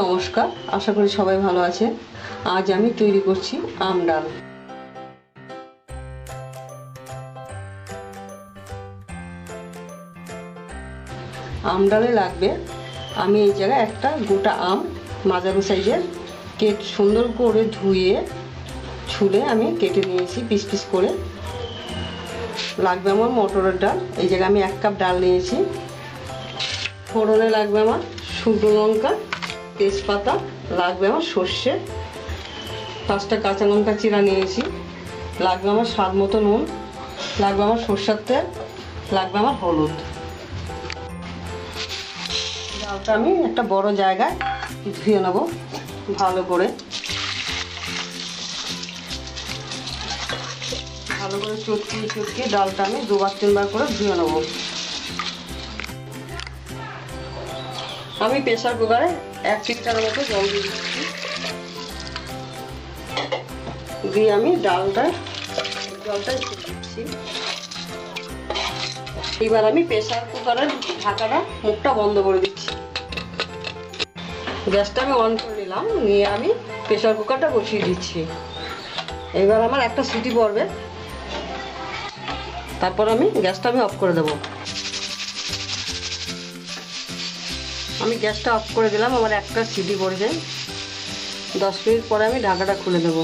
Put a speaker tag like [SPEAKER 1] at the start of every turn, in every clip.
[SPEAKER 1] নমস্কার, আশা করি সবাই ভালো আছে। আজ আমি তৈরি করছি আম ডাল। আম ডালে লাগবে, আমি এই জায়গায় একটা গোটা আম মাঝারি সাইজের সুন্দর করে ধুয়ে ছুলে আমি কেটে নিয়েছি পিস পিস করে। লাগবে আমার মটরের ডাল, এই জায়গায় আমি 1 কাপ ডাল নিয়েছি। ফোড়নে লাগবে আমার শুকনো লঙ্কা, তেজপাতা, লাগবে আমার সর্ষে, 5টা কাঁচা লঙ্কা চিরা নিয়েছি, লাগবে আমার স্বাদ মতো নুন, লাগবে আমার সর্ষের তেল, লাগবে আমার হলুদ। ডালটা আমি একটা বড় জায়গায় ধুয়ে নেব ভালো করে চটকিয়ে ডালটা আমি 2-3 বার করে ধুয়ে নেব। আমি প্রেসার কুকারে 1 লিটার মতো জল দিয়ে দিচ্ছি, দিয়ে আমি জলটা দিচ্ছি। এবার আমি প্রেসার কুকারের ঢাকাটা মুখটা বন্ধ করে দিচ্ছি। গ্যাসটা আমি অন করে নিলাম, নিয়ে আমি প্রেসার কুকারটা বসিয়ে দিচ্ছি। এবার আমার একটা সিটি পড়বে, তারপর আমি গ্যাসটা অফ করে দেব। আমি গ্যাসটা অফ করে দিলাম, আমার একটা সিটি পড়েছে। 10 মিনিট পরে আমি ঢাকাটা খুলে দেব।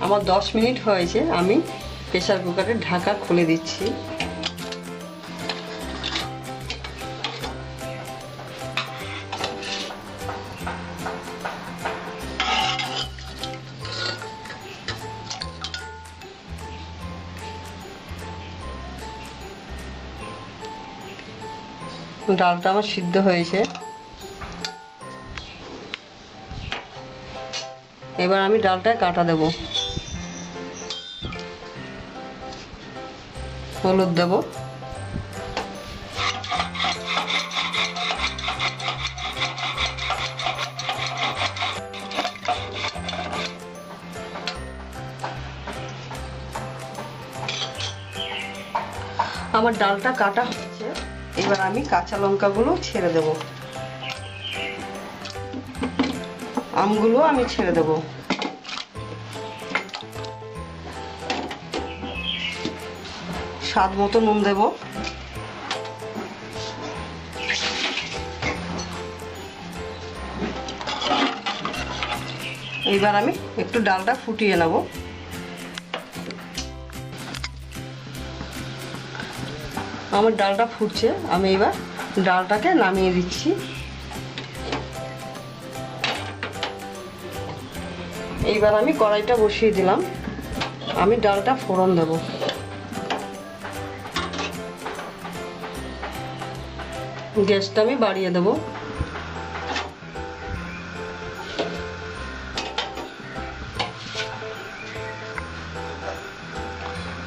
[SPEAKER 1] আমার 10 মিনিট হয়েছে, আমি প্রেসার কুকারের ঢাকা খুলে দিচ্ছি। ডালটা আমার সিদ্ধ হয়েছে। এবার আমি ডালটায় কাটা দেব, হলুদ দেব, আমার ডালটা কাটা হচ্ছে। এবার আমি কাঁচা লঙ্কাগুলো ছেড়ে দেব, আমগুলো আমি ছেড়ে দেব। স্বাদ মতো নুন দেব, এবার আমি একটু ডালটা ফুটিয়ে নেব। আমার ডালটা ফুটছে, আমি এবার ডালটাকে নামিয়ে দিচ্ছি। এইবার আমি কড়াইটা বসিয়ে দিলাম, আমি ডালটা ফোড়ন দেব। গ্যাসটা আমি বাড়িয়ে দেব।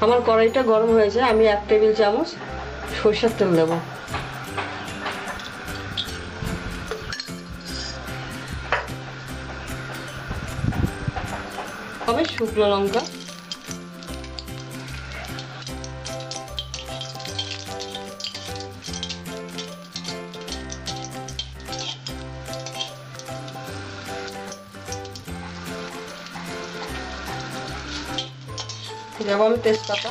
[SPEAKER 1] আমার কড়াইটা গরম হয়েছে, আমি 1 টেবিল চামচ সরষের তেল দেব। আমি শুকনো লঙ্কা, দেবো আমি তেজপাতা,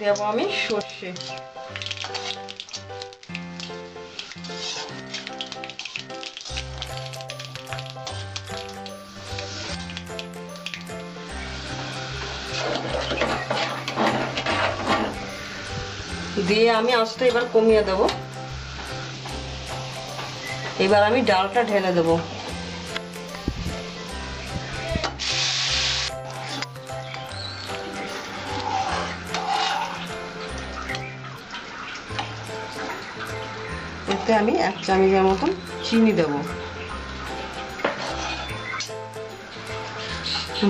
[SPEAKER 1] দেবো আমি সর্ষে, দিয়ে আমি আঁচটা এবার কমিয়ে দেব। এবার আমি ডালটা ঢেলে দেব। এতে আমি 1 চামচের মতন চিনি দেব।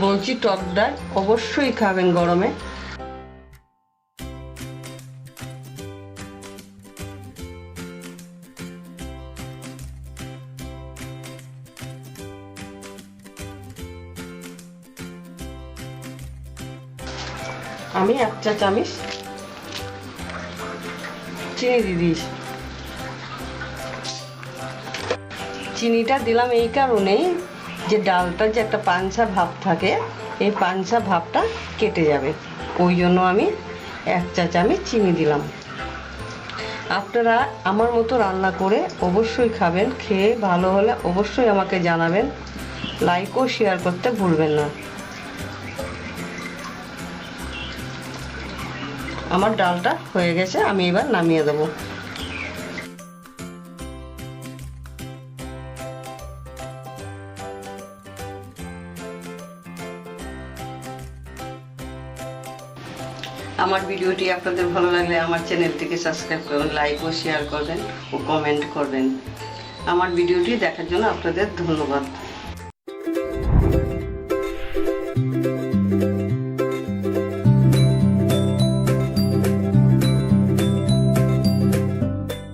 [SPEAKER 1] বলছি টক ডাল অবশ্যই খাবেন গরমে। আমি 1 চা চামচ চিনি দিয়ে দিয়েছি। চিনিটা দিলাম এই কারণে যে ডালটার যে একটা পাঞ্চা ভাব থাকে, এই পাঞ্চা ভাবটা কেটে যাবে, ওই জন্য আমি 1 চা চামচ চিনি দিলাম। আপনারা আমার মতো রান্না করে অবশ্যই খাবেন, খেয়ে ভালো হলে অবশ্যই আমাকে জানাবেন, লাইক ও শেয়ার করতে ভুলবেন না। আমার ডালটা হয়ে গেছে, আমি এবার নামিয়ে দেবো। আমার ভিডিওটি আপনাদের ভালো লাগলে আমার চ্যানেলটিকে সাবস্ক্রাইব করবেন, লাইক ও শেয়ার করবেন ও কমেন্ট করবেন। আমার ভিডিওটি দেখার জন্য আপনাদের ধন্যবাদ।